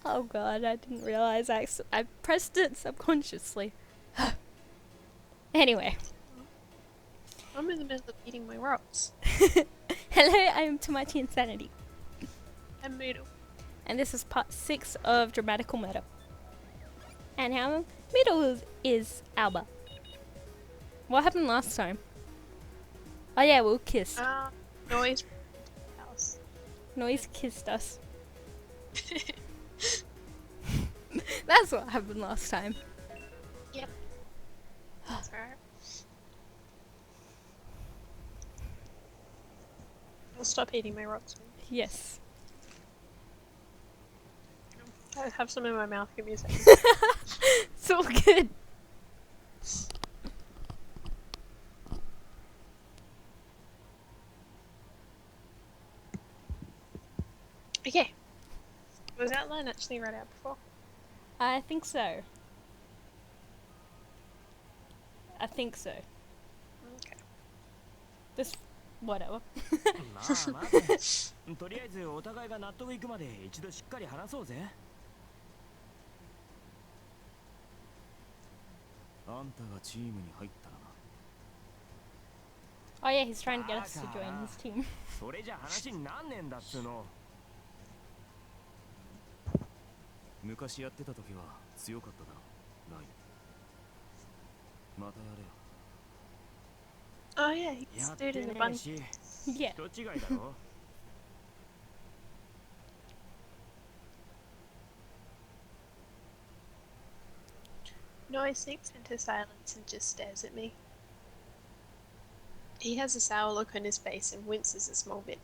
Oh god, I didn't realise I pressed it subconsciously. Anyway. I'm in the middle of eating my rocks. Hello, I'm Tomachi Insanity. I'm Moodle. And this is part 6 of Dramatical Murder. And our middle is Alba. What happened last time? Oh yeah, we kissed. Noiz house. Noiz kissed us. That's what happened last time. Yep. That's right. I'll stop eating my rocks. Yes. I have some in my mouth. Give me a second. It's all good. Okay. Was that line actually read out before? I think so. Okay. This, whatever. まあ待て。とりあえずお互いが納得いくまで一度しっかり話そうぜ。あんたがチームに入ったらな。 Oh yeah, he's trying to get us to join his team. それじゃ話になんねえんだっつうの。昔やってた時は強かっただろ、ライン。またやれよ。 Oh yeah, he's dude in the bunny. Yeah. 人違いだろ。 Noiz sinks into silence and just stares at me. He has a sour look on his face and winces a small bit.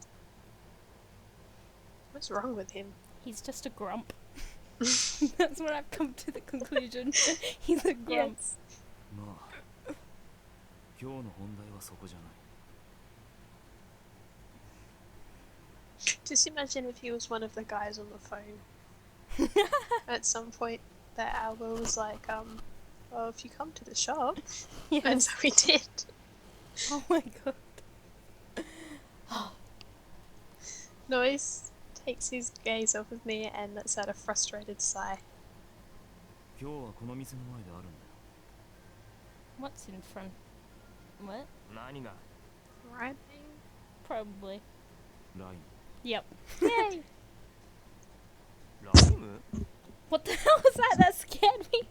What's wrong with him? He's just a grump. That's what I've come to the conclusion. He's a grump. Yes. まあ、今日の本題はそこじゃない。 Just imagine if he was one of the guys on the phone. At some point, that Alba was like, well, if you come to the shop. Yes. And so we did. Oh my god. Noiz takes his gaze off of me and lets out a frustrated sigh. 今日はこの店の前であるんだよ。 What's in front? What? 何が？ Right? Probably. ライン。 Yep. Yay! ライム？ What the hell was that? That scared me.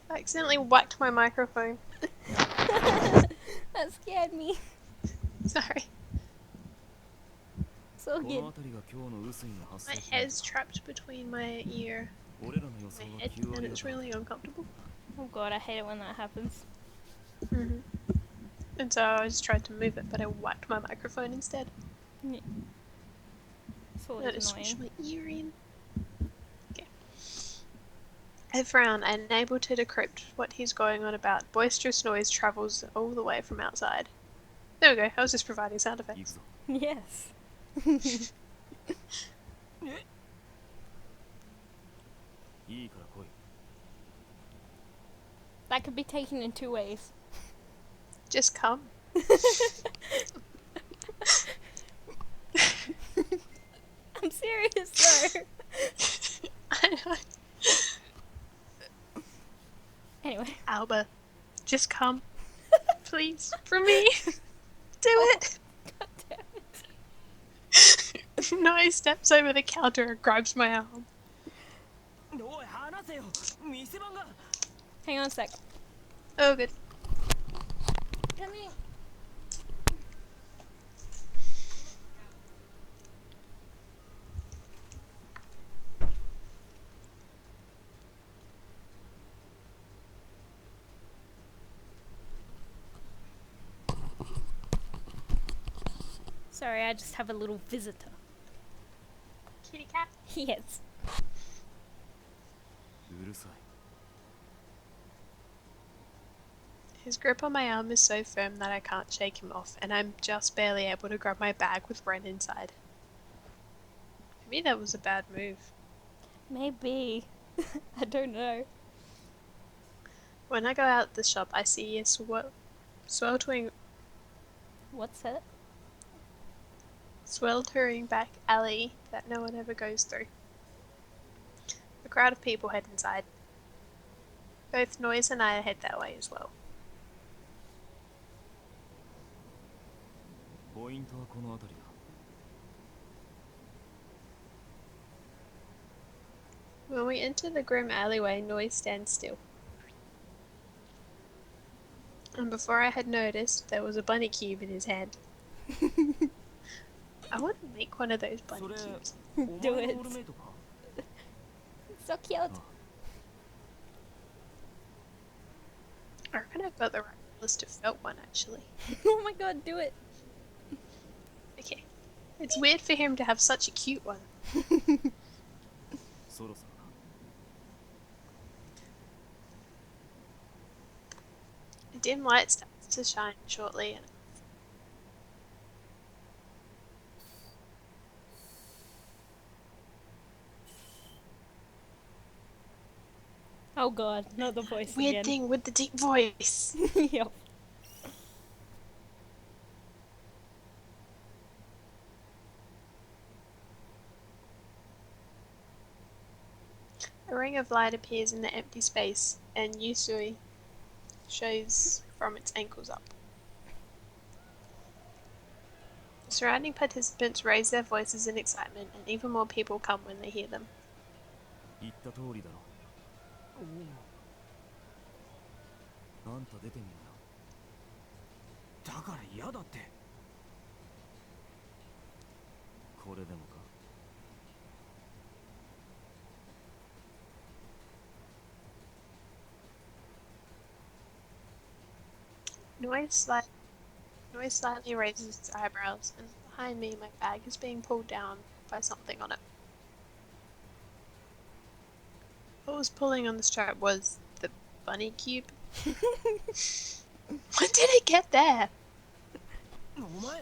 I accidentally whacked my microphone. That scared me. Sorry. It's all この good. 辺りが今日の雨水の発生 My 地なんだ。 head's trapped between my ear 俺らの予想 and は my head, 9 and 割 it's だ。 really uncomfortable. Oh god, I hate it when that happens. Mm-hmm. And so I just tried to move it, but I whacked my microphone instead. Yeah. It's always I just annoying. switched my ear in. Okay. I frown, unable to decrypt what he's going on about. Boisterous noise travels all the way from outside. There we go, I was just providing sound 行く effects. ぞ。 Yes. いいから来い。 That could be taken in two ways. Just come. I'm serious though. I know. Anyway. Alba, just come. Please, for me. Do it. God damn it. No, he steps over the counter and grabs my arm. おい、話せよ。店番が。 Hang on a sec. Oh, good. Come here. Sorry, I just have a little visitor. Kitty cat. Yes. うるさい His grip on my arm is so firm that I can't shake him off, and I'm just barely able to grab my bag with Ren inside. Maybe that was a bad move. Maybe. I don't know. When I go out the shop, I see a sweltering What's it? back alley that no one ever goes through. A crowd of people head inside. Both Noiz and I head that way as well. ポイントはこの辺りだ When we enter the grim alleyway, Noiz stands still. And before I had noticed, there was a bunny cube in his hand. I want to make one of those bunny それ cubes. お Do 前 it. のオールメイトか So cute. I reckon I've got the right list of felt one, actually. Oh my god, do it. Okay. It's weird for him to have such a cute one. そろそろだ A dim light starts to shine shortly, and Oh god, not the voice weird again. thing with the deep voice. Yep. A ring of light appears in the empty space, and Yusui shows from its ankles up. The surrounding participants raise their voices in excitement, and even more people come when they hear them. 言った通りだろあんた出てみろよだから嫌だってこれでもか Noiz slightly raises its eyebrows, and behind me, my bag is being pulled down by something on it. What was pulling on the strap was the bunny cube. When did it get there? お前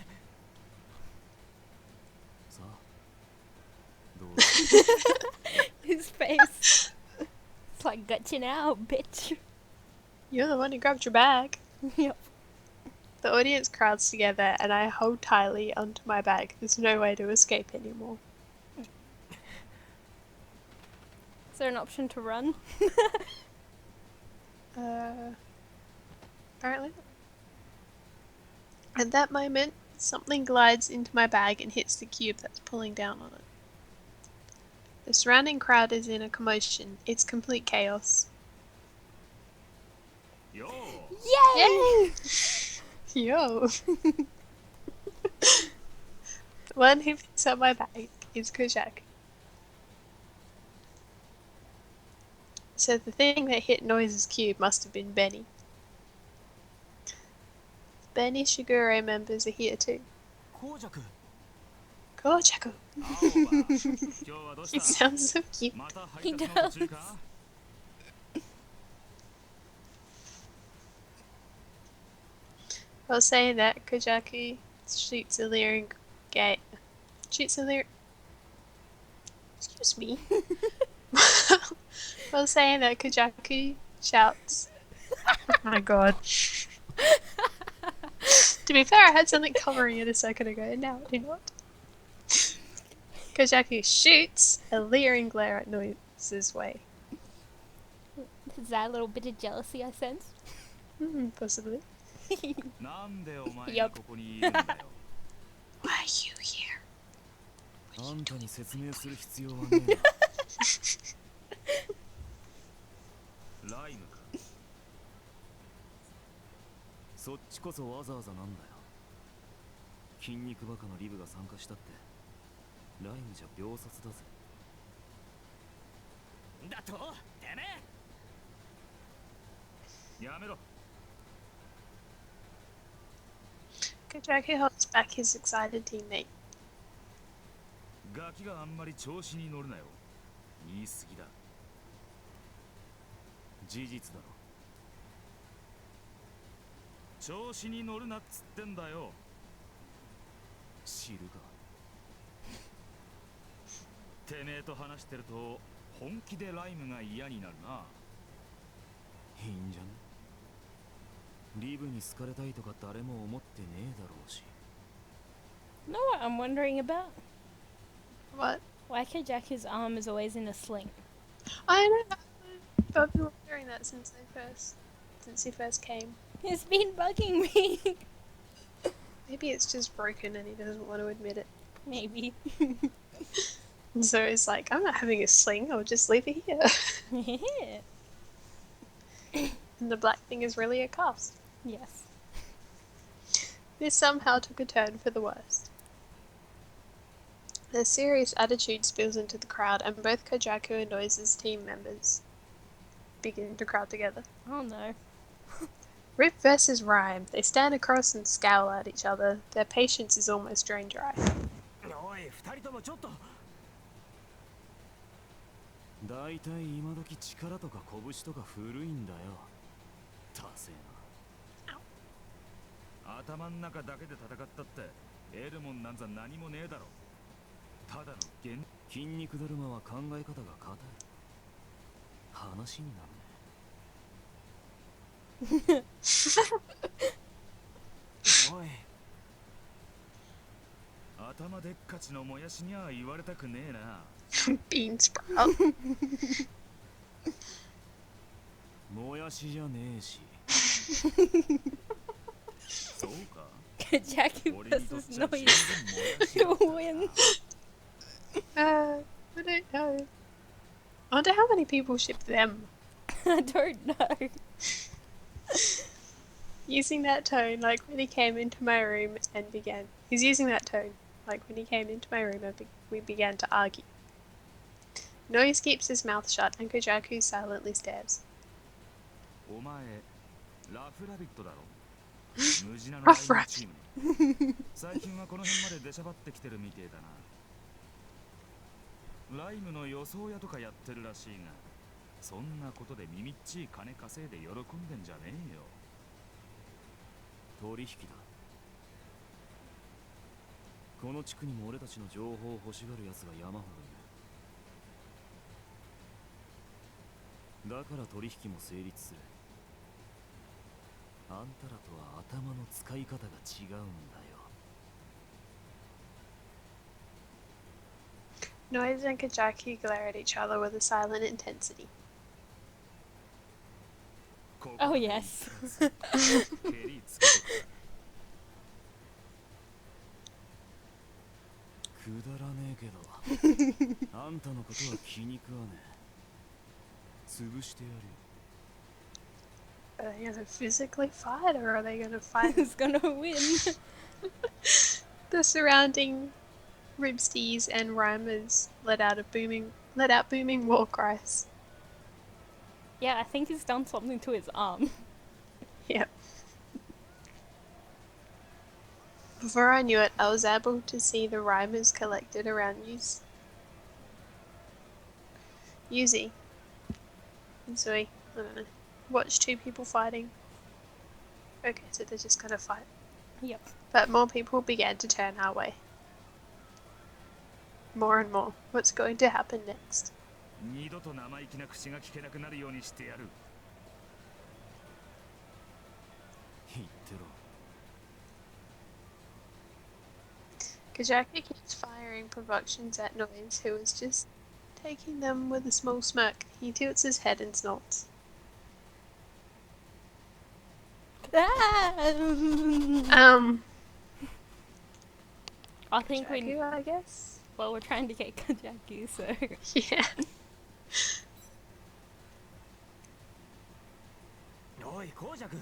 さあどう His face. It's like, gotcha now, bitch. You're the one who grabbed your bag. Yep. The audience crowds together, and I hold tightly onto my bag. There's no way to escape anymore. Is there an option to run? Apparently. At that moment, something glides into my bag and hits the cube that's pulling down on it. The surrounding crowd is in a commotion. It's complete chaos. よ Yay! Yo! The one who picks up my bag is Koujaku. So the thing that hit Noiz's cube must have been Benny. Benny Shigure members are here too. コウジャク Koujaku! 青葉今日はどうし He た sounds so cute. また配 He 達の途中か While saying that, Koujaku shoots a leering gate. Shoots a leering. Excuse me. While saying that, Koujaku shouts. Oh my god. To be fair, I had something covering it a second ago, and now I do not. Koujaku shoots a leering glare at Noiz's way. Is that a little bit of jealousy I sense? Possibly. なんでお前 Yup. がここにいるんだよ Why are you here? あんたに説明する必要はねえなライムかそっちこそわざわざなんだよ。筋肉バカのリブが参加したってライムじゃ秒殺だぜ。だとてめえやめろ。 Koujaku holds back his excited teammate. ガキがあんまり調子に乗るなよ。言い過ぎだ。事実だろ。調子に乗るなっつってんだよ。知るか。てめえと話してると本気でライムが嫌になるな。いいんじゃね。リブに好かれたいとか誰も思ってねえだろうし。 Know what I'm wondering about? What? Why Koujaku's arm is always in a sling? I don't know. I've been wondering that since he first came. It's been bugging me. Maybe it's just broken and he doesn't want to admit it. Maybe. And so he's like, I'm not having a sling, I'll just leave it here. Yeah. And the black thing is really a cast. Yes. This somehow took a turn for the worse. Their serious attitude spills into the crowd, and both Koujaku and Noiz's team members begin to crowd together. Oh no. Rip versus Rhyme. They stand across and scowl at each other. Their patience is almost drained dry. おい、二人ともちょっと。だいたい今時力とか拳とか古いんだよ。ダセえな。頭ん中だけで戦ったって得るもんなんざ何もねえだろ。ただの筋肉だるまは考え方が硬い。話になるね。おい。頭でっかちのもやしには言われたくねえな。Bean sprout. もやしじゃねえし。そうか。Koujaku 俺にとっ versus ちゃ Noiz. 十分もやしだ Who wins? I don't know. I wonder how many people ship them. I don't know. Using that tone, like when he came into my room and began. He's using that tone, like when he came into my room and we began to argue. Noiz keeps his mouth shut and Koujaku silently stares. お前、ラフラビットだろ。ムジナのライブチーム。最近はこの辺まで出しゃばってきてるみてえだな。ライムの予想屋とかやってるらしいが、そんなことで耳っちい金稼いで喜んでんじゃねえよ。取引だ。この地区にも俺たちの情報を欲しがる奴が山ほどいる。だから取引も成立する。あんたらとは頭の使い方が違うんだよ。Noiz and Koujaku glare at each other with a silent intensity. Oh yes. 蹴りつけてくだらねえけど、あんたのことは気に食わねえ。潰してやるよ。Are they gonna physically fight or are they gonna fight? Who's gonna win? The surrounding ribsties and rhymers let out booming war cries. Yeah, I think he's done something to his arm. Yep. Before I knew it, I was able to see the rhymers collected around Yuzi. And so I don't know. Watch two people fighting. Okay, so they're just gonna fight. Yep. But more people began to turn our way. More and more. What's going to happen next? 二度と生意気な口が聞けなくなるようにしてやる。言ってろ。Koujaku keeps firing provocations at Noiz, who is just taking them with a small smirk. He tilts his head and snorts. I think Koujaku, I guess? well, we're trying to get Koujaku, so Yeah. おい、コウジャク、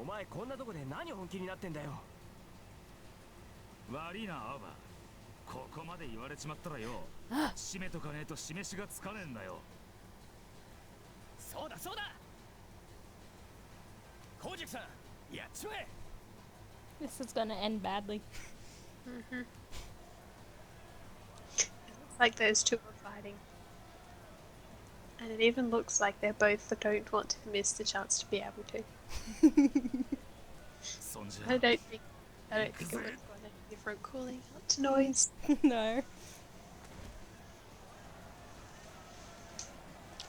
お前こんなとこで何本気になってんだよ。悪いな、アーバ。ここまで言われちまったらよ、締めとかねえと示しがつかねえんだよ。そうだそうだ。コウジャクさん、やっちまえ。 This is gonna end badly. It looks like those two are fighting. And it even looks like they both don't want to miss the chance to be able to. そんじゃ I don't think it would have gone any different calling out to Noiz. No.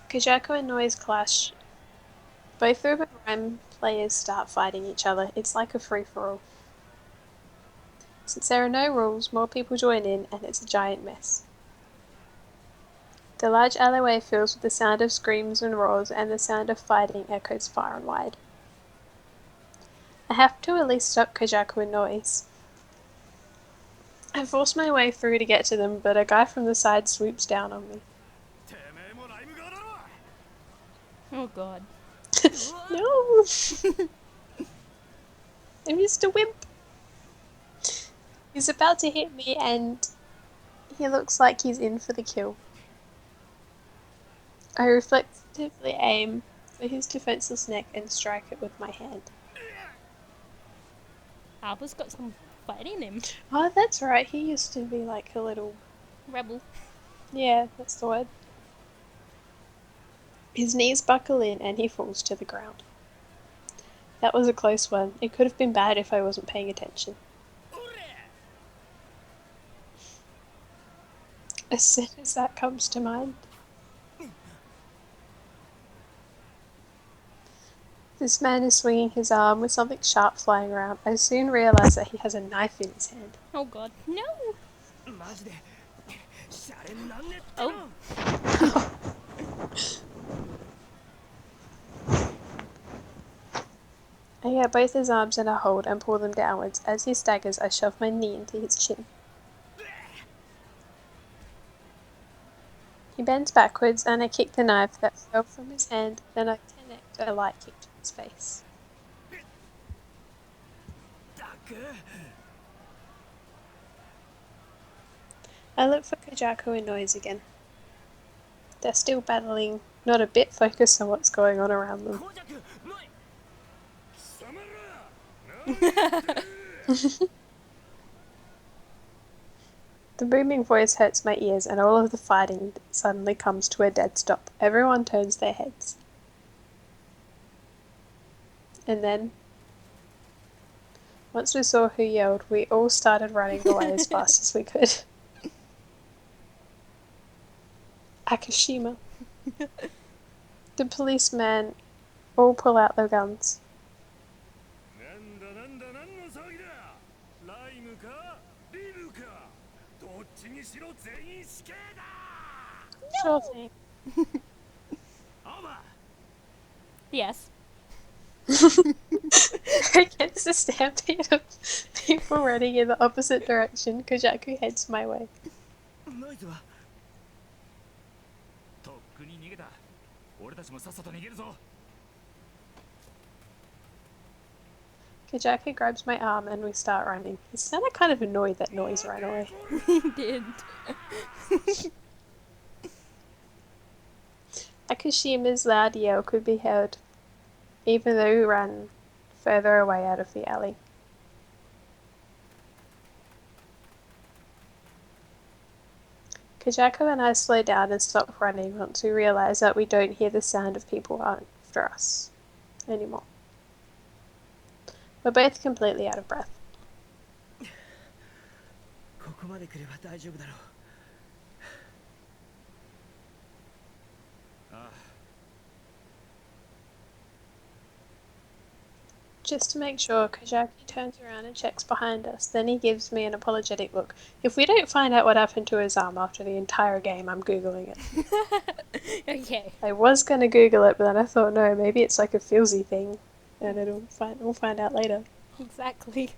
Koujaku and Noiz clash. Both Ruben and Rem players start fighting each other. It's like a free-for-all. Since there are no rules, more people join in and it's a giant mess. The large alleyway fills with the sound of screams and roars, and the sound of fighting echoes far and wide. I have to at least stop Koujaku and Noiz. I force my way through to get to them, but a guy from the side swoops down on me. てめえもライブ側だろ。 Oh god. No! I'm just a wimp. He's about to hit me and he looks like he's in for the kill. I reflexively aim for his defenseless neck and strike it with my hand. Alba's got some fight in him. Oh, that's right, he used to be like a little... Rebel. Yeah, that's the word. His knees buckle in and he falls to the ground. That was a close one. It could have been bad if I wasn't paying attention. As soon as that comes to mind. This man is swinging his arm with something sharp flying around. I soon realise that he has a knife in his hand. Oh god. No! マジでシャレになんねって Oh. の。 I get both his arms in a hold and pull them downwards. As he staggers, I shove my knee into his chin. He bends backwards and I kick the knife that fell from his hand, then I connect a light kick to his face. だく。 I look for Koujaku and Noiz again. They're still battling, not a bit focused on what's going on around them. コウジャク、ノイ。貴様ら The booming voice hurts my ears and all of the fighting suddenly comes to a dead stop. Everyone turns their heads. And then, once we saw who yelled, we all started running away as fast as we could. Akashima. The policemen all pull out their guns. なんだなんだなんの騒ぎだ。ライムかリブか、どっちにしろ全員死刑だ。 Sure thing. アーバ Yes. Against the stampede of people running in the opposite direction, Koujaku heads my way. ノイズは。 とっくに逃げた。俺たちもさっさと逃げるぞ。 Koujaku grabs my arm and we start running. He sounded kind of annoyed that Noiz ran away. He did. Akashima's loud yell could be heard, even though we ran further away out of the alley. Koujaku and I slow down and stop running once we realise that we don't hear the sound of people after us anymore. We're both completely out of breath. ここまで来れば大丈夫だろう。 ああ、 Just to make sure, Koujaku turns around and checks behind us. Then he gives me an apologetic look. If we don't find out what happened to his arm after the entire game, I'm Googling it. Okay. I was going to Google it, but then I thought, no, maybe it's like a feelsy thing. And we'll find out later. Exactly.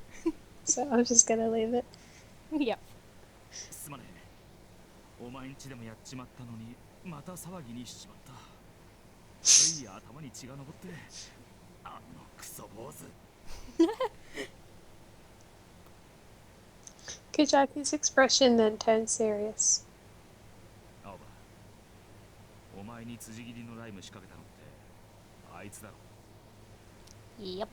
So I'm just going to leave it. Yep. すまねえ。お前んちでもやっちまったのに、また騒ぎにしちまった。つい頭に血が上って。あのクソ坊主。 Koujaku's expression then turned serious. 青葉、お前に辻切りのライム仕掛けたのってあいつだろ。 Yep.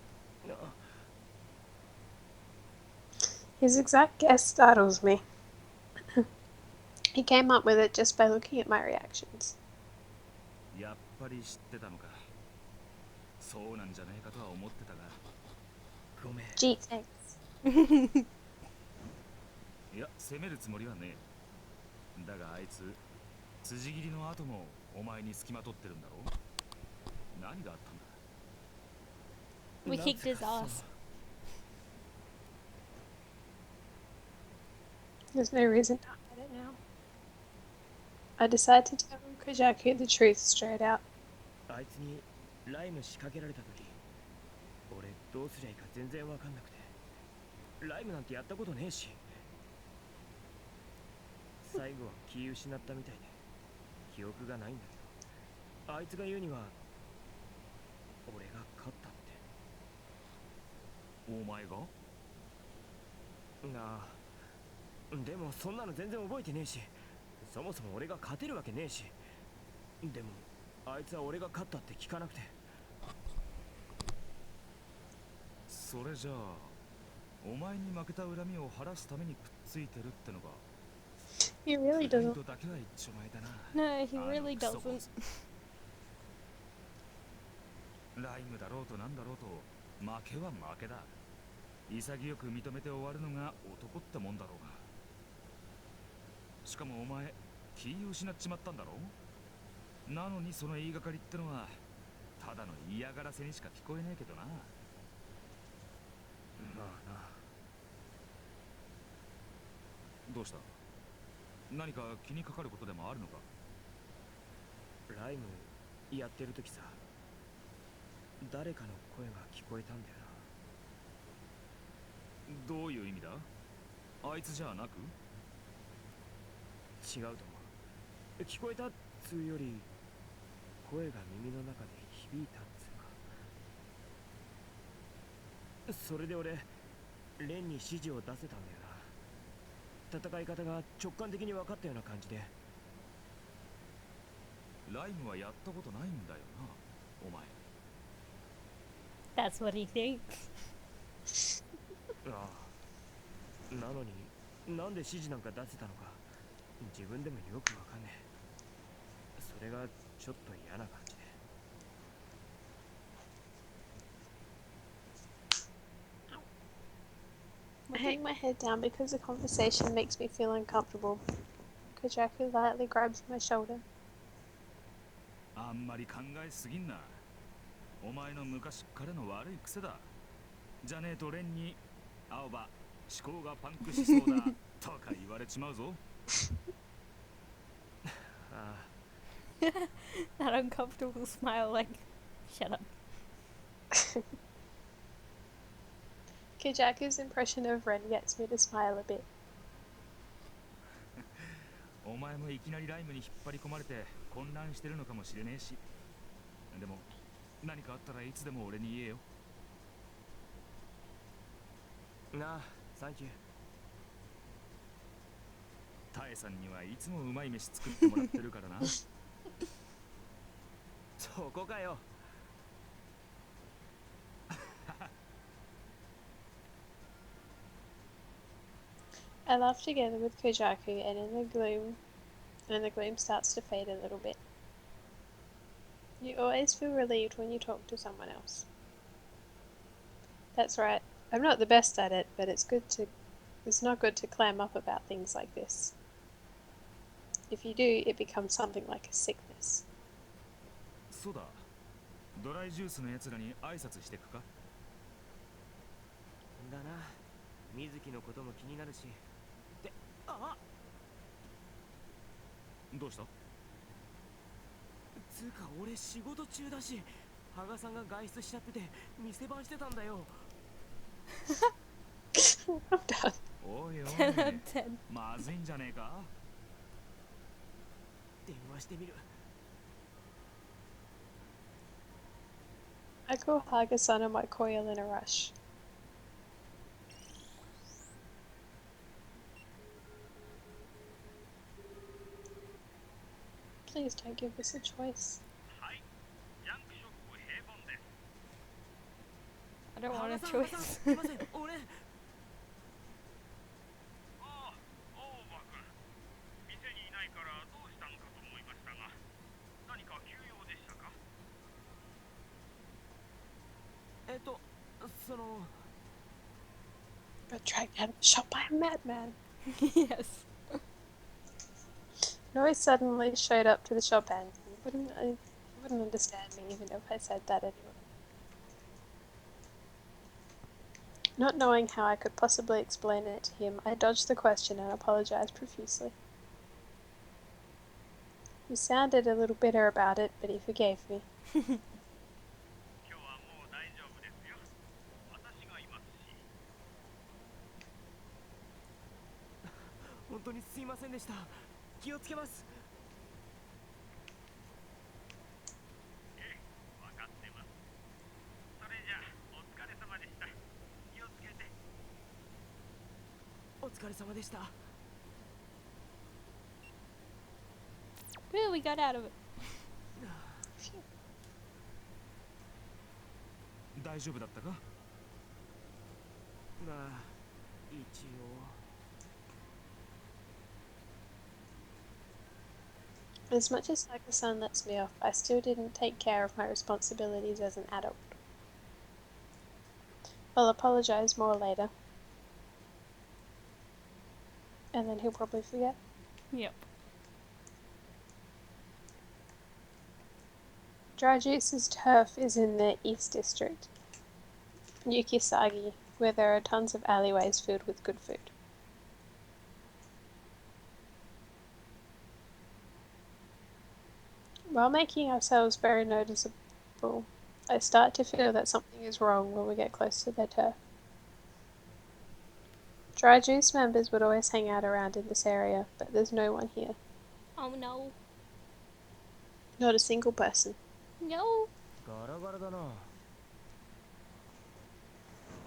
His exact guess startles me. He came up with it just by looking at my reactions. やっぱり知ってたのか。そうなんじゃねえかとは思ってたが。ごめん。 Gee, thanks. いや、責めるつもりはねえ。だがあいつ、辻切りの後もお前に付きまとってるんだろ。何があったんだ。 We kicked his ass. There's no reason to hide it now. I decided to tell Koujaku the truth straight out. あいつにライム仕掛けられた時、俺どうすりゃいいか全然わかんなくて、ライムなんてやったことねえし、最後は気失ったみたいで記憶がないんだけど、あいつが言うには俺が勝ったって。お前が？なあ、でもそんなの全然覚えてねえし、そもそも俺が勝てるわけねえし、でもあいつは俺が勝ったって聞かなくて。それじゃあお前に負けた恨みを晴らすためにくっついてるってのが。 He really プライ doesn't. ドだけは一丁前だな。 No, he あの really クソ坊 doesn't. 主。ライムだろうとなんだろうと負けは負けだ。潔く認めて終わるのが男ってもんだろうが。しかもお前気失っちまったんだろ。なのにその言いがかりってのはただの嫌がらせにしか聞こえねえけどな。まあな。どうした？何か気にかかることでもあるのか？ライムやってる時さ、誰かの声が聞こえたんだよな。どういう意味だ？あいつじゃなく？違うと思う。聞こえたっつうより、声が耳の中で響いたっつうか。それで俺、レンに指示を出せたんだよな。戦い方が直感的に分かったような感じで。ライムはやったことないんだよな、お前。 That's what he thinks. ああ。なのに、なんで指示なんか出せたのか、自分でもよくわかんねえ。それがちょっと嫌な感じで。I hang my head down because the conversation makes me feel uncomfortable. Koujaku lightly grabs my shoulder. あんまり考えすぎんな。お前の昔からの悪い癖だ。じゃねえとレンに青葉思考がパンクしそうだとか言われちまうぞ。ああ。 That uncomfortable smile, like, shut up. Koujaku's impression of Ren gets me to smile a bit. お前もいきなりライムに引っ張り込まれて混乱してるのかもしれねえし。でも何かあったらいつでも俺に言えよ。なあ、サンキュー。タエさんにはいつもうまい飯作ってもらってるからな。そこかよ。I laugh together with Koujaku, and the gloom starts to fade a little bit. You always feel relieved when you talk to someone else. That's right. I'm not the best at it, but it's not good to clam up about things like this. If you do, it becomes something like a sickness. そうだ。ドライジュースのやつらに挨拶してくか？だな。水木のことも気になるし。で、あ、どうした？つうか俺仕事中だし、羽賀さんが外出しちゃってて店番してたんだよ。I'm done. おいおい、 10 out of 10. まずいんじゃねえか？電話してみる。I call Hagasana my coil in a rush. Please don't give us a choice. I don't want a choice. すいません俺 その Got dragged out of the shop by a madman. Yes. Noiz suddenly showed up to the shop and he wouldn't understand me even if I said that anyway. Not knowing how I could possibly explain it to him, I dodged the question and apologized profusely. He sounded a little bitter about it, but he forgave me. 本当にすいませんでした気をつけます お疲れ様でした Woo, we got out of it. 大丈夫だったか？まあ一応 As much as Hakusan lets me off, I still didn't take care of my responsibilities as an adult. I'll apologize more later. And then he'll probably forget. Yep. Dry Juice's turf is in the East District, Yukisagi, where there are tons of alleyways filled with good food. While making ourselves very noticeable, I start to feel that something is wrong when we get close to their turf. Dry Juice members would always hang out around in this area, but there's no one here. Oh no. Not a single person. No. ガラガラだな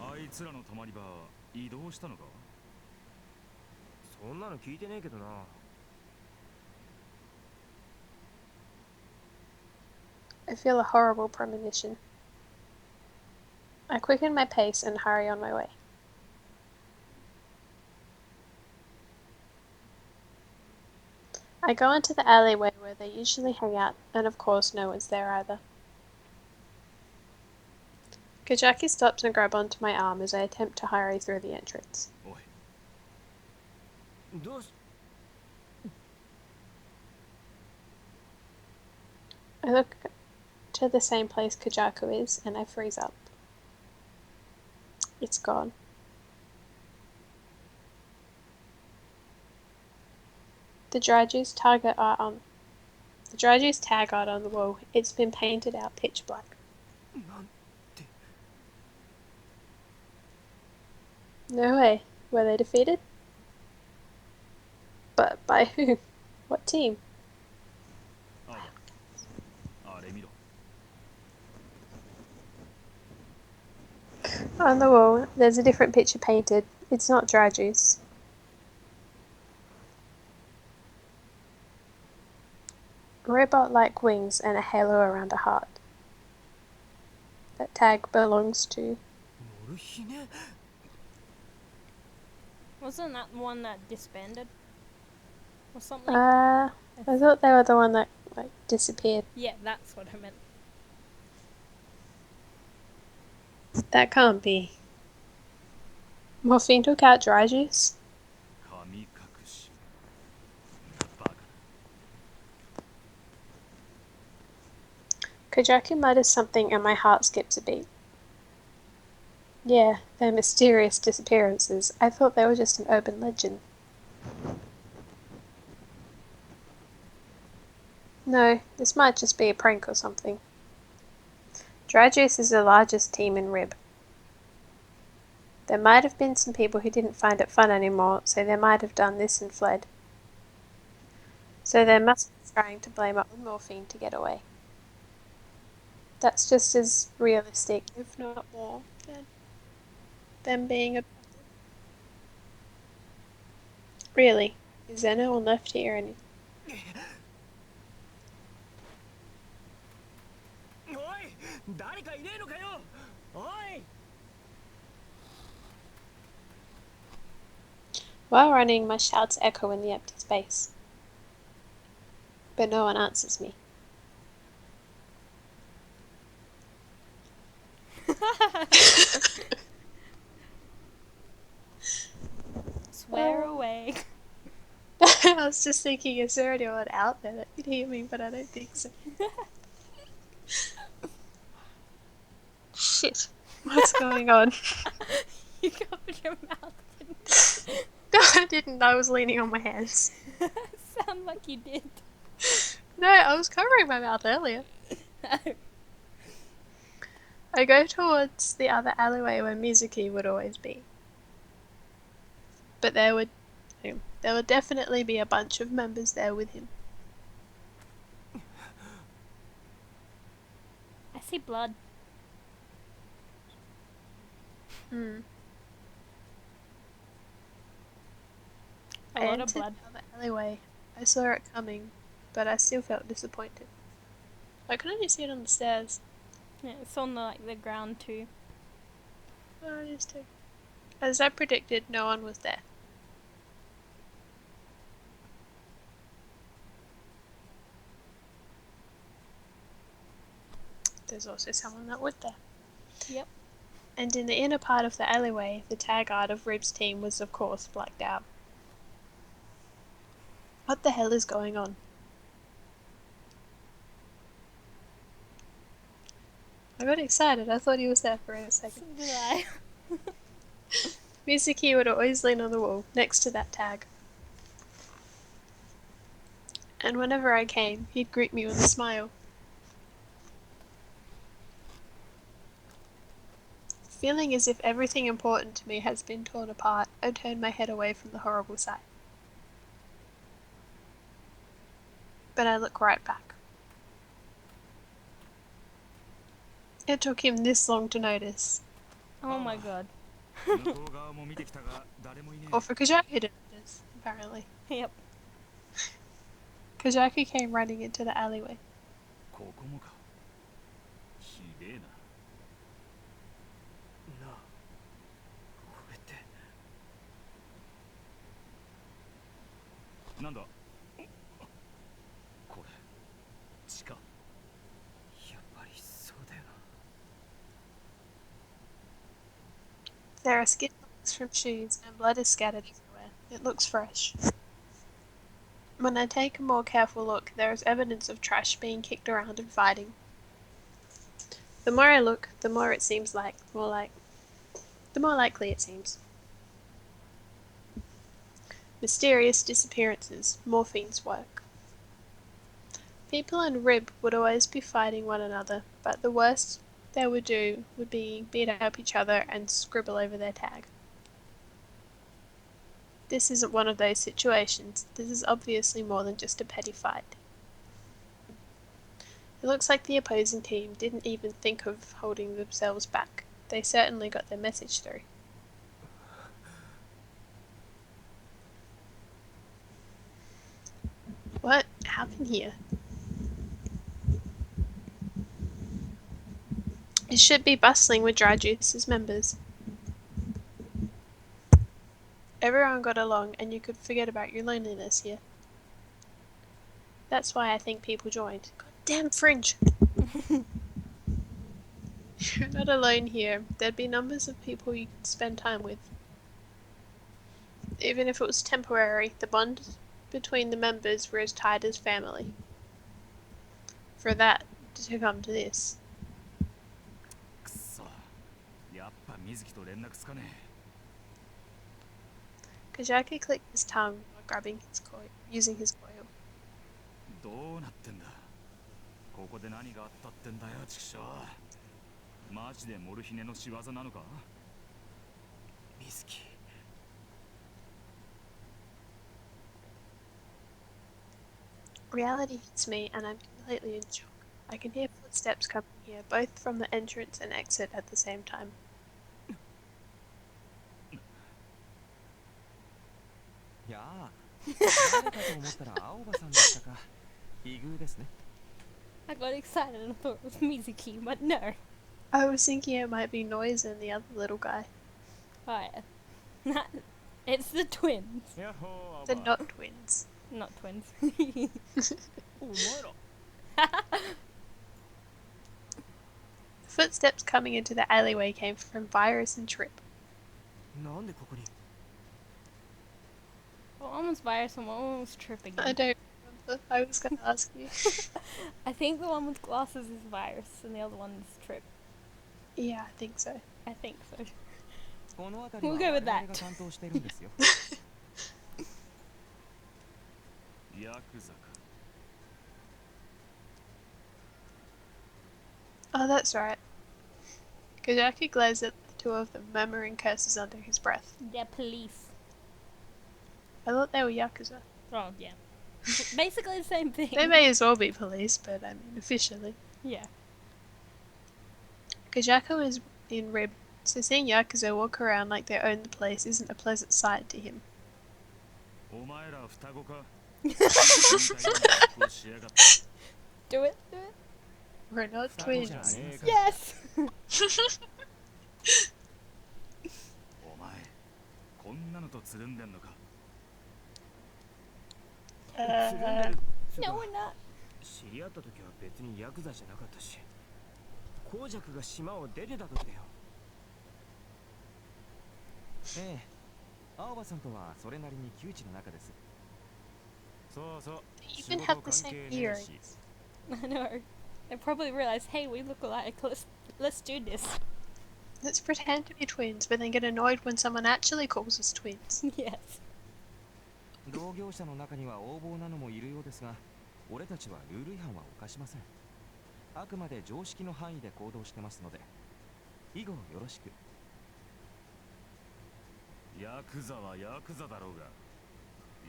あいつらの泊まり場移動したのか？そんなの聞いてねえけどな I feel a horrible premonition. I quicken my pace and hurry on my way. I go into the alleyway where they usually hang out, and of course no one's there either. Koujaku stops and grabs onto my arm as I attempt to hurry through the entrance. おい、どうし I look to the same place Koujaku is, and I freeze up. It's gone. The dry juice tag art on the wall. It's been painted out pitch black. なんて No way. Were they defeated? But by who? What team? あれ見ろ。 On the wall, there's a different picture painted. It's not dry juice. Robot-like wings and a halo around a heart. That tag belongs to... モルヒネ Wasn't that the one that disbanded? Or something? I thought they were the one that disappeared. Yeah, that's what I meant. That can't be. Morphine took out dry juice? 神隠し。バカ。 Koujaku mutters something and my heart skips a beat. Yeah, their mysterious disappearances. I thought they were just an urban legend. No, this might just be a prank or something. Dry Juice is the largest team in Rib. There might have been some people who didn't find it fun anymore, so they might have done this and fled. So they must be trying to blame it on Morphine to get away. That's just as realistic, if not more, than them being abducted. Really? Is there no one left here? And おい誰かいねえのかよおい while running, my shouts echo in the empty space. But no one answers me. Swear away. I was just thinking, is there anyone out there that could hear me? But I don't think so. Shit. What's going on? You covered your mouth, didn't No, I didn't. I was leaning on my hands. you? Sound like you did. No, I was covering my mouth earlier. I go towards the other alleyway where Mizuki would always be. But there would definitely be a bunch of members there with him. I see blood. Hmm. A I lot of entered blood. the other alleyway. I saw it coming, but I still felt disappointed. I could only see it on the stairs. Yeah, it's on the ground too. Oh, it is too. As I predicted, no one was there. There's also someone that would there. Yep. And in the inner part of the alleyway, the tag art of Rib's team was of course blacked out. What the hell is going on? I got excited. I thought he was there for a So second. did I. Mizuki would always lean on the wall next to that tag. And whenever I came, he'd greet me with a smile. Feeling as if everything important to me has been torn apart, I turned my head away from the horrible sight. But I look right back. It took him this long to notice. Oh my god. 向こう側も見てきたが誰もいねえ Or for Koujaku to notice, apparently. Yep. Koujaku came running into the alleyway. ここもかひでえななあこれってなんだこれ地下やっぱりそうだよな There are skid marks from shoes and blood is scattered everywhere. It looks fresh. When I take a more careful look, there is evidence of trash being kicked around and fighting. The more I look, the more it seems the more likely it seems. Mysterious disappearances, morphine's work. People and Rib would always be fighting one another, but the worst they would do would be beat up each other and scribble over their tag. This isn't one of those situations. This is obviously more than just a petty fight. It looks like the opposing team didn't even think of holding themselves back. They certainly got their message through. What happened here? It should be bustling with Dry Juice's members. Everyone got along and you could forget about your loneliness here. That's why I think people joined. God damn Fringe! You're not alone here. There'd be numbers of people you could spend time with. Even if it was temporary, the bond between the members were as tight as family. For that to come to this. くそやっぱ水木と連絡つかね Koujaku clicked his tongue while grabbing his coil, using his coil. えどうなってんだここで何があったってんだよチクショーマジでモルヒネの仕業なのか水木 Reality hits me and I'm completely in shock. I can hear footsteps coming here, both from the entrance and exit at the same time. やあ、誰かと思ったら青葉さんだったか。奇遇ですね。I got excited and thought it was Mizuki, but no. I was thinking it might be Noiz and the other little guy. Oh yeah. It's the twins. やっほー、 They're 青葉。 not twins. Not twins. お前ら。 The footsteps coming into the alleyway came from Virus and Trip. なんでここに？ One was virus and one was tripping. I don't remember. I was going to ask you. I think the one with glasses is virus and the other one is trip. Yeah, I think so. I think so. この辺りは We'll go 我 with 々 that. が担当してるんですよ。ヤクザか。 Oh, that's right. Koujaku glares at the two of them, murmuring curses under his breath. They're police. I thought they were Yakuza. Oh yeah. Basically the same thing. They may as well be police, but I mean, officially. Yeah. Koujaku is in Rib, so seeing Yakuza walk around like they own the place isn't a pleasant sight to him. お前ら双子か。 Do it. Do it. We're not 双子じゃ twins. ねえか。 Yes. お前、こんなのとつるんでんのか。 つるんでる。つうか No, we're not. 知り合った時は別にヤクザじゃなかったし、公爵が島を出てた時だよ。ええ、青葉さんとはそれなりに旧知の仲です。そうそう。 They even have the same earrings. I know. They probably realized, hey, we look alike. Let's do this. Let's pretend to be twins, but then get annoyed when someone actually calls us twins. Yes. 同業者の中には横暴なのもいるようですが、俺たちはルール違反は犯しません。あくまで常識の範囲で行動してますので、以後よろしく。ヤクザはヤクザだろうが、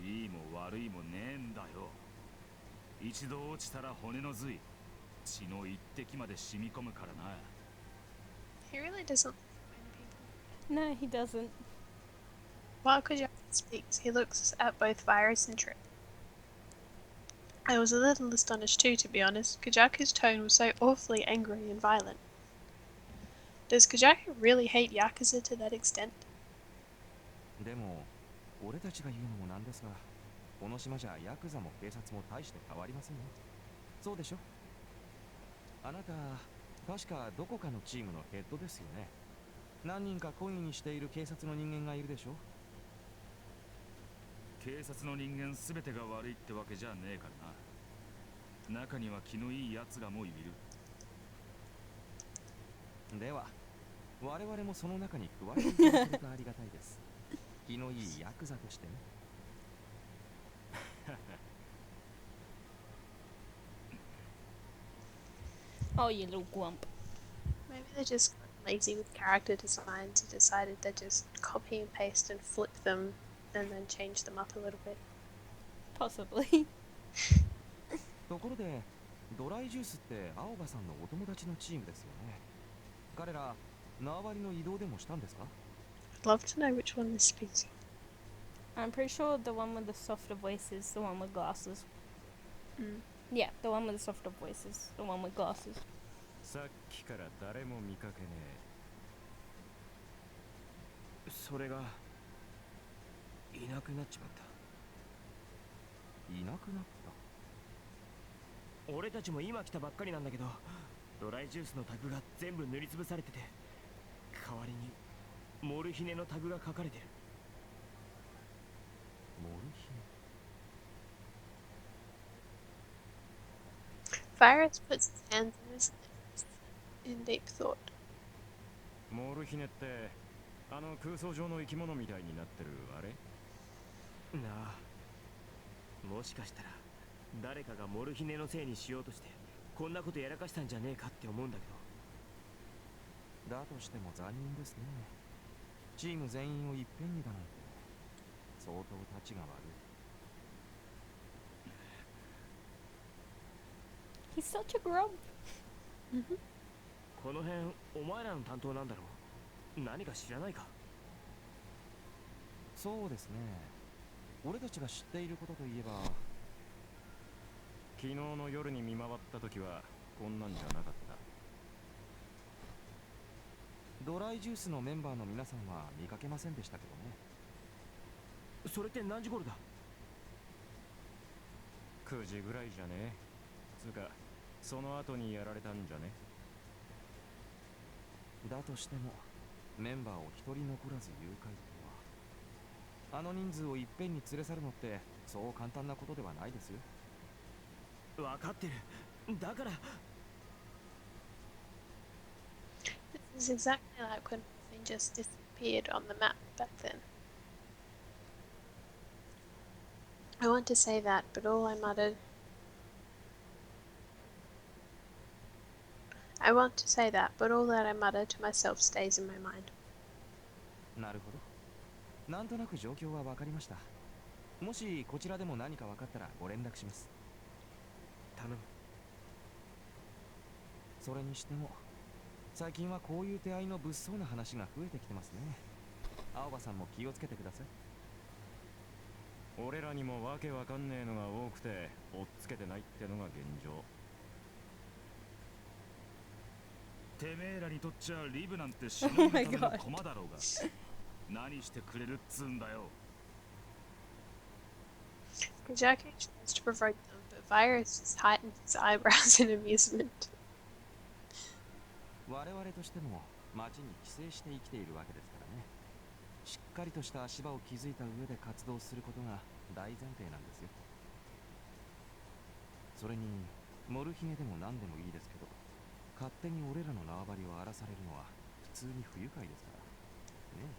いいも悪いもねえんだよ。一度落ちたら骨の髄、血の一滴まで染み込むからな。 He really doesn't No, he doesn't. While Koujaku speaks, he looks at both Virus and Trip. I was a little astonished too, to be honest. Koujaku's tone was so awfully angry and violent. Does Koujaku really hate Yakuza to that extent? でも、俺たちが言うのもなんですが、この島じゃヤクザも警察も大して変わりませんよ。そうでしょ？あなた、確かどこかのチームのヘッドですよね。何人か懇意にしている警察の人間がいるでしょ？警察の人間すべてが悪いってわけじゃねえからな。中には気のいい奴らもいる。では、我々もその中に加えていただけるとありがたいです。気のいいヤクザとしてね。Oh, you little gwump. Maybe they're just lazy with character designs and decided to just copy and paste and flip them and then change them up a little bit. Possibly. ところで、ドライジュースって青葉さんのお友達のチームですよね。彼ら、縄張りの移動でもしたんですか？ I'd love to know which one they're speaking. I'm pretty sure the one with the softer voice is the one with glasses. Mm. Yeah, the one with the softer voice is the one with glasses. さっきから誰も見かけねそれがいなくなっちまった。え。いなくなった。俺たちも今来たばっかりなんだけど、ドライジュースのタグが全部塗りつぶされてて、代わりにモルヒネのタグが書かれてる。モルヒネ。 Virus puts his hands in his lips in deep thought. モルヒネってあの空想上の生き物みたいになってるあれ？なあ、もしかしたら誰かがモルヒネのせいにしようとしてこんなことやらかしたんじゃねえかって思うんだけど。だとしても残忍ですね。チーム全員をいっぺんにだなんて相当たちが悪い。He's such a grump. この辺お前らの担当なんだろう。何か知らないか。そうですね。俺たちが知っていることといえば、昨日の夜に見回った時はこんなんじゃなかった。ドライジュースのメンバーの皆さんは見かけませんでしたけどね。それって何時頃だ。9時ぐらいじゃね。つうかその後にやられたんじゃね。だとしてもメンバーを一人残らず誘拐とは、あの人数をいっぺんに連れ去るのってそう簡単なことではないですよ。分かってる。だから This is exactly like when they just disappeared on the map back then. I want to say that, but all I muttered. I want to say that, but all that I mutter to myself stays in my mind. なるほど。なんとなく状況は分かりました。もしこちらでも何か分かったらご連絡します。頼む。それにしても最近はこういう手合いの物騒な話が増えてきてますね。青葉さんも気をつけてください。俺らにもわけわかんねえのが多くて追っつけてないってのが現状。てめえらにとっちゃリブなんて死ぬための駒だろうが。何してくれるっつうんだよ。Koujaku tries to provoke them, but Virus just heightens his eyebrows in amusement. 我々としても町に寄生して生きているわけですからね。しっかりとした足場を築いた上で活動することが大前提なんですよ。それにモルヒネでも何でもいいですけど、勝手に俺らの縄張りを荒らされるのは普通に不愉快ですからね。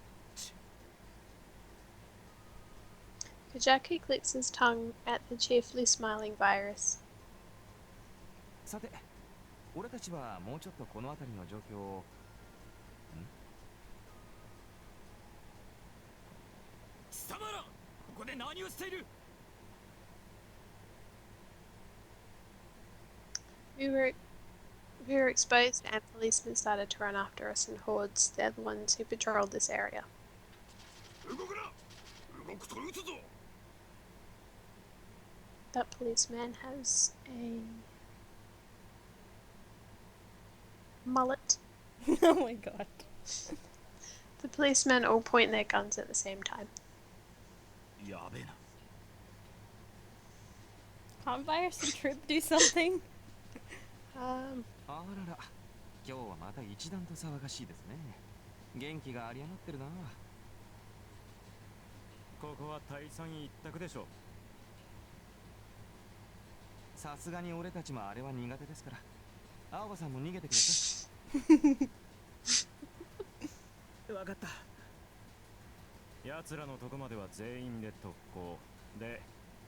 Koujaku clicks his tongue at the cheerfully smiling Virus. さて、俺たちはもうちょっとこの辺りの状況を。貴様ら、ここで何をしている。We were exposed and policemen started to run after us in hordes. They're the ones who patrolled this area. 動くな。動くと撃つぞ。That policeman has a mullet. Oh my god. The policemen all point their guns at the same time. やべえな。 Can't Virus and Trip do something? あらら、今日はまた一段と騒がしいですね。元気があり余ってるな。ここは大山一択でしょ。さすがに俺たちもあれは苦手ですから、青葉さんも逃げてください。分かった。奴らのとこまでは全員で特攻で、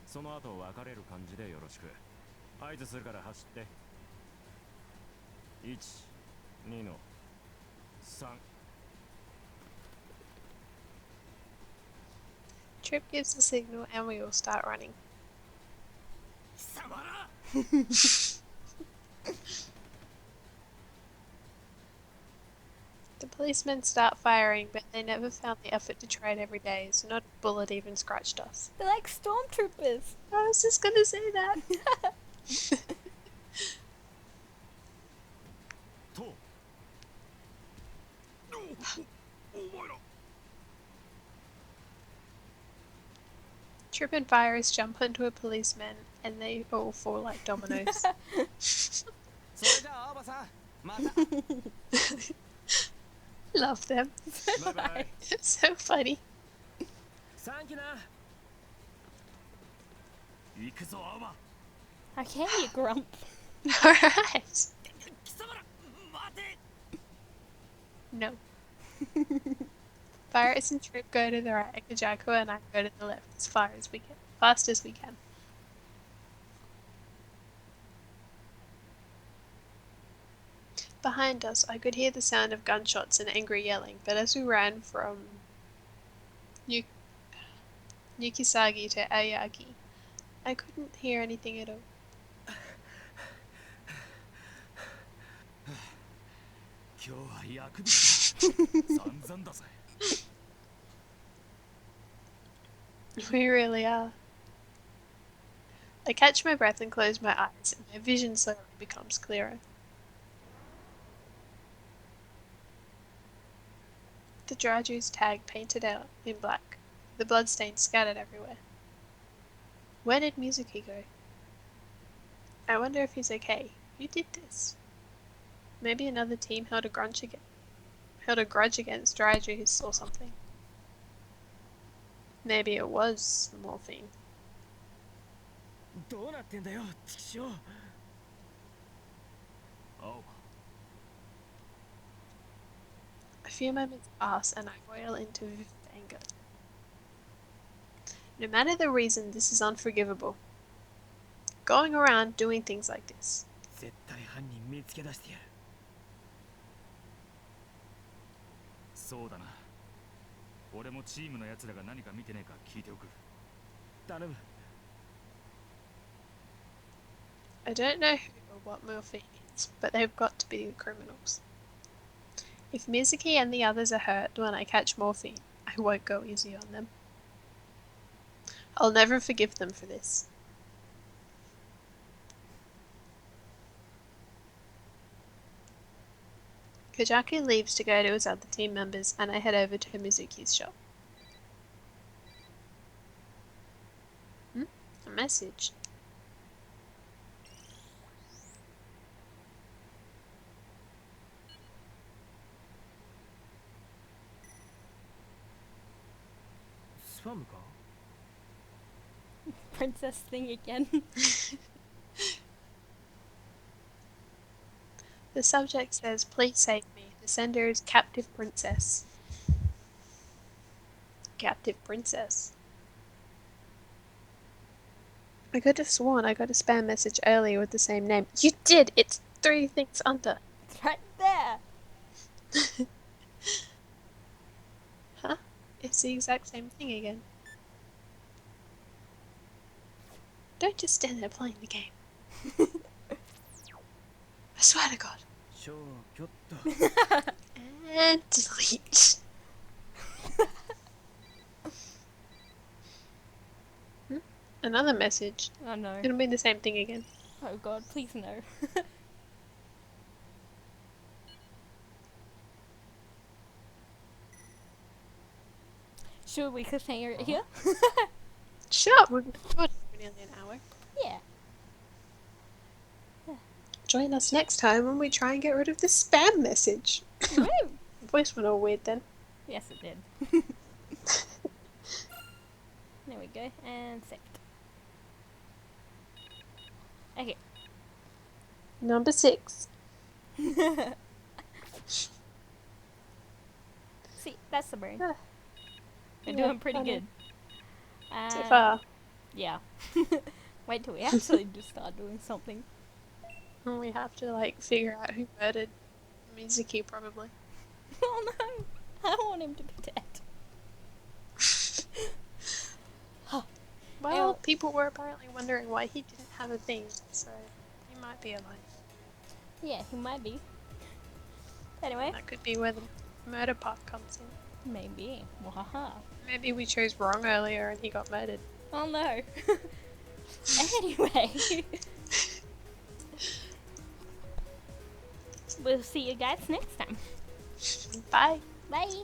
その後別れる感じでよろしく。合図するから走って。1、2の3。Trip gives the signal and we all start running. 貴様ら。The policemen start firing, but they never found the effort to try it every day, so not a bullet even scratched us. They're like stormtroopers. I was just gonna say that. と。お前ら。 Trip and Virus jump onto a policeman, and they all fall like dominoes. それじゃあ青葉さん、また。Love them. バイバイ。 So funny. サンキューな。行くぞ、アーマ。 Okay, you grump. Alright. 貴様ら、待て。 No. Virus and Trip go to the right, Koujaku and I go to the left as fast as we can. Behind us, I could hear the sound of gunshots and angry yelling, but as we ran from Yukisagi to Ayagi, I couldn't hear anything at all. 今日は役日だ。散々だぜ。We really are. I catch my breath and close my eyes, and my vision slowly becomes clearer. The dry juice tag painted out in black, the bloodstains scattered everywhere. Where did Mizuki go? I wonder if he's okay. Who did this? Maybe another team held a grudge against dry juice or something. Maybe it was morphine. どうなってんだよ、チキショー。青 A few moments pass and I boil into vivid anger. No matter the reason, this is unforgivable. Going around doing things like this. 絶対犯人見つけ出してやる。そうだな。俺もチームの奴らが何か見てねえか聞いておく。頼む。I don't know who or what morphine is, but they've got to be the criminals. If Mizuki and the others are hurt when I catch morphine, I won't go easy on them. I'll never forgive them for this. Koujaku leaves to go to his other team members, and I head over to Mizuki's shop. A message. Spam か? Princess thing again. The subject says, "Please save me." The sender is Captive Princess. Captive Princess. I could have sworn I got a spam message earlier with the same name. You did! It's 3 things under. It's right there. Huh? It's the exact same thing again. Don't just stand there playing the game. I swear to God. 消去っと。 And delete. Another message. Oh no. It'll be the same thing again. Oh god, please no. Should we continue it here? Sure, we're recording for nearly an hour. Yeah. Join us next time when we try and get rid of the spam message. Woo! The voice went all weird then. Yes, it did. There we go, and save. Okay. Number 6. See, that's the brain. Ah. We're Yeah, doing pretty I know. good. So far. Yeah. Wait till we actually just start doing something. And we have to, figure out who murdered Mizuki, probably. Oh no! I don't want him to be dead. Well, Ew. people were apparently wondering why he didn't have a thing, so he might be alive. Yeah, he might be. Anyway, That could be where the murder part comes in. maybe. Wahaha. Maybe we chose wrong earlier and he got murdered. Oh no. Anyway. We'll see you guys next time. Bye! Bye.